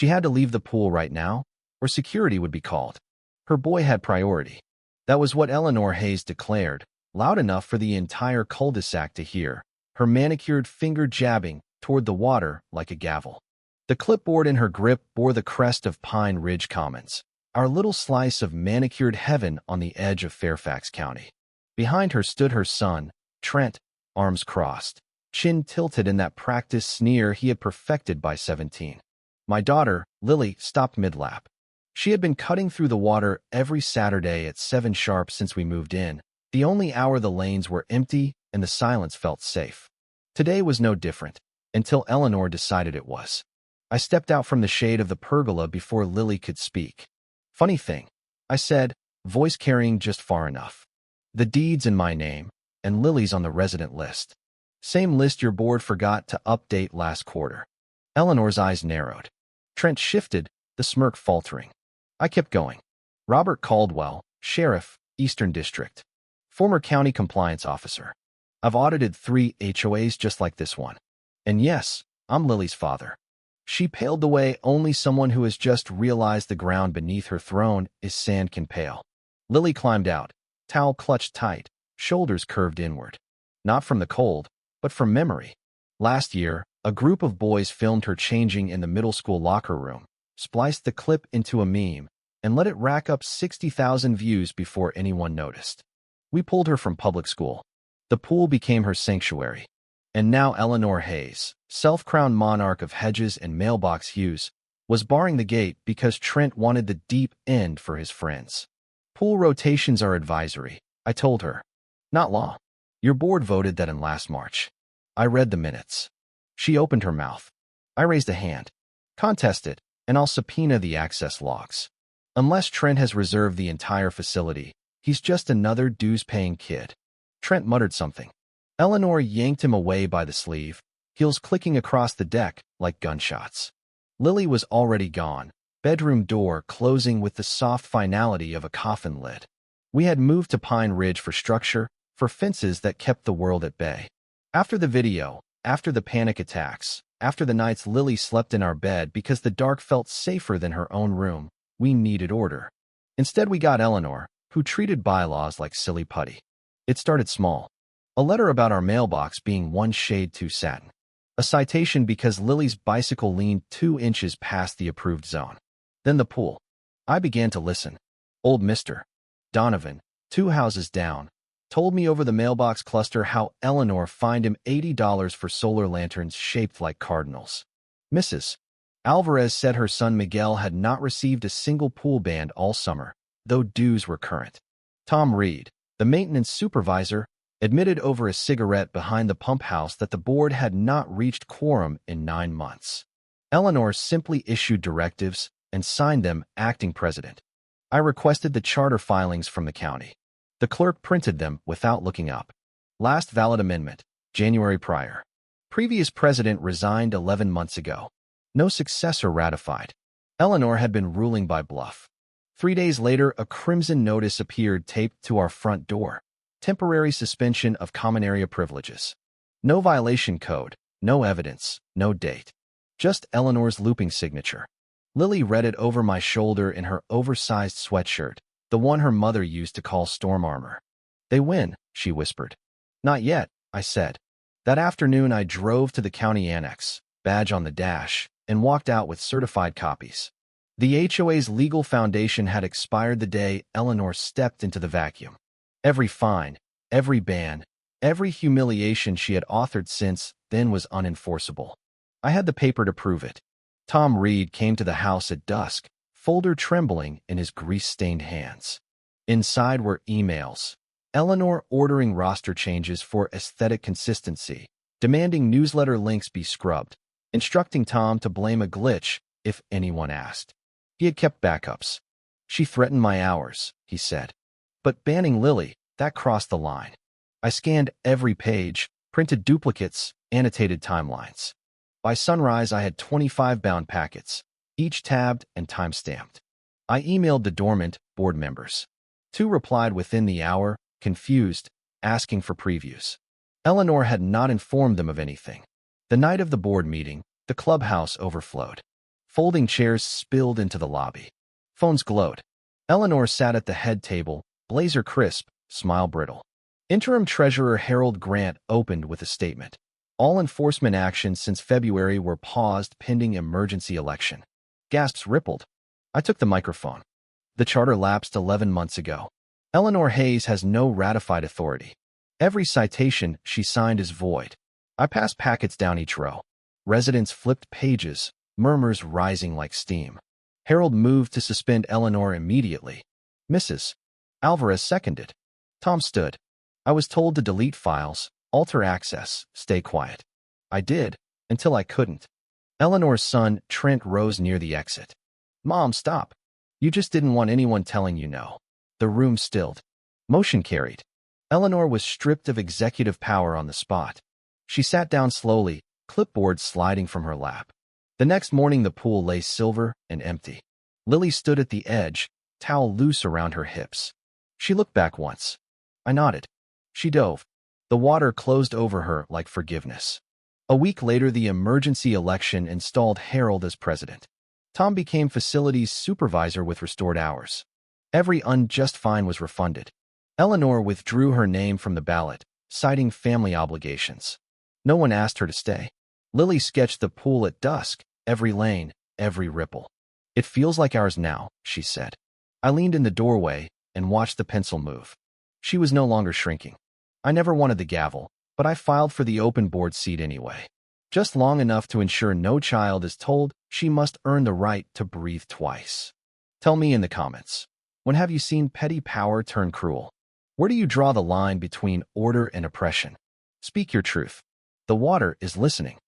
She had to leave the pool right now, or security would be called. Her boy had priority. That was what Eleanor Hayes declared, loud enough for the entire cul-de-sac to hear, her manicured finger jabbing toward the water like a gavel. The clipboard in her grip bore the crest of Pine Ridge Commons, our little slice of manicured heaven on the edge of Fairfax County. Behind her stood her son, Trent, arms crossed, chin tilted in that practice sneer he had perfected by 17. My daughter, Lily, stopped mid-lap. She had been cutting through the water every Saturday at 7 sharp since we moved in, the only hour the lanes were empty and the silence felt safe. Today was no different, until Eleanor decided it was. I stepped out from the shade of the pergola before Lily could speak. Funny thing, I said, voice carrying just far enough. The deed's in my name, and Lily's on the resident list. Same list your board forgot to update last quarter. Eleanor's eyes narrowed. Trent shifted, the smirk faltering. I kept going. Robert Caldwell, Sheriff, Eastern District. Former County Compliance Officer. I've audited 3 HOAs just like this one. And yes, I'm Lily's father. She paled the way only someone who has just realized the ground beneath her throne is sand can pale. Lily climbed out, towel clutched tight, shoulders curved inward. Not from the cold, but from memory. Last year, a group of boys filmed her changing in the middle school locker room, spliced the clip into a meme, and let it rack up 60,000 views before anyone noticed. We pulled her from public school. The pool became her sanctuary. And now Eleanor Hayes, self-crowned monarch of hedges and mailbox hues, was barring the gate because Trent wanted the deep end for his friends. Pool rotations are advisory, I told her. Not law. Your board voted that in last March. I read the minutes. She opened her mouth. I raised a hand. Contest it, and I'll subpoena the access logs. Unless Trent has reserved the entire facility, he's just another dues-paying kid. Trent muttered something. Eleanor yanked him away by the sleeve, heels clicking across the deck like gunshots. Lily was already gone, bedroom door closing with the soft finality of a coffin lid. We had moved to Pine Ridge for structure, for fences that kept the world at bay. After the video, after the panic attacks, after the nights Lily slept in our bed because the dark felt safer than her own room, we needed order. Instead we got Eleanor, who treated bylaws like silly putty. It started small. A letter about our mailbox being 1 shade too satin. A citation because Lily's bicycle leaned 2 inches past the approved zone. Then the pool. I began to listen. Old Mr. Donovan, 2 houses down, told me over the mailbox cluster how Eleanor fined him $80 for solar lanterns shaped like cardinals. Mrs. Alvarez said her son Miguel had not received a single pool band all summer, though dues were current. Tom Reed, the maintenance supervisor, admitted over a cigarette behind the pump house that the board had not reached quorum in 9 months. Eleanor simply issued directives and signed them acting president. I requested the charter filings from the county. The clerk printed them without looking up. Last valid amendment, January prior. Previous president resigned 11 months ago. No successor ratified. Eleanor had been ruling by bluff. 3 days later, a crimson notice appeared taped to our front door. Temporary suspension of common area privileges. No violation code, no evidence, no date. Just Eleanor's looping signature. Lily read it over my shoulder in her oversized sweatshirt, the one her mother used to call storm armor. They win, she whispered. Not yet, I said. That afternoon I drove to the county annex, badge on the dash, and walked out with certified copies. The HOA's legal foundation had expired the day Eleanor stepped into the vacuum. Every fine, every ban, every humiliation she had authored since then was unenforceable. I had the paper to prove it. Tom Reed came to the house at dusk, folder trembling in his grease-stained hands. Inside were emails. Eleanor ordering roster changes for aesthetic consistency, demanding newsletter links be scrubbed, instructing Tom to blame a glitch if anyone asked. He had kept backups. She threatened my hours, he said. But banning Lily, that crossed the line. I scanned every page, printed duplicates, annotated timelines. By sunrise, I had 25 bound packets, each tabbed and time-stamped. I emailed the dormant board members. 2 replied within the hour, confused, asking for previews. Eleanor had not informed them of anything. The night of the board meeting, the clubhouse overflowed. Folding chairs spilled into the lobby. Phones glowed. Eleanor sat at the head table, blazer crisp, smile brittle. Interim Treasurer Harold Grant opened with a statement. All enforcement actions since February were paused pending emergency election. Gasps rippled. I took the microphone. The charter lapsed 11 months ago. Eleanor Hayes has no ratified authority. Every citation she signed is void. I passed packets down each row. Residents flipped pages, murmurs rising like steam. Harold moved to suspend Eleanor immediately. Mrs. Alvarez seconded. Tom stood. I was told to delete files, alter access, stay quiet. I did, until I couldn't. Eleanor's son, Trent, rose near the exit. Mom, stop. You just didn't want anyone telling you no. The room stilled. Motion carried. Eleanor was stripped of executive power on the spot. She sat down slowly, clipboard sliding from her lap. The next morning the pool lay silver and empty. Lily stood at the edge, towel loose around her hips. She looked back once. I nodded. She dove. The water closed over her like forgiveness. A week later, the emergency election installed Harold as president. Tom became facilities supervisor with restored hours. Every unjust fine was refunded. Eleanor withdrew her name from the ballot, citing family obligations. No one asked her to stay. Lily sketched the pool at dusk, every lane, every ripple. It feels like ours now, she said. I leaned in the doorway and watched the pencil move. She was no longer shrinking. I never wanted the gavel, but I filed for the open board seat anyway. Just long enough to ensure no child is told she must earn the right to breathe twice. Tell me in the comments, when have you seen petty power turn cruel? Where do you draw the line between order and oppression? Speak your truth. The water is listening.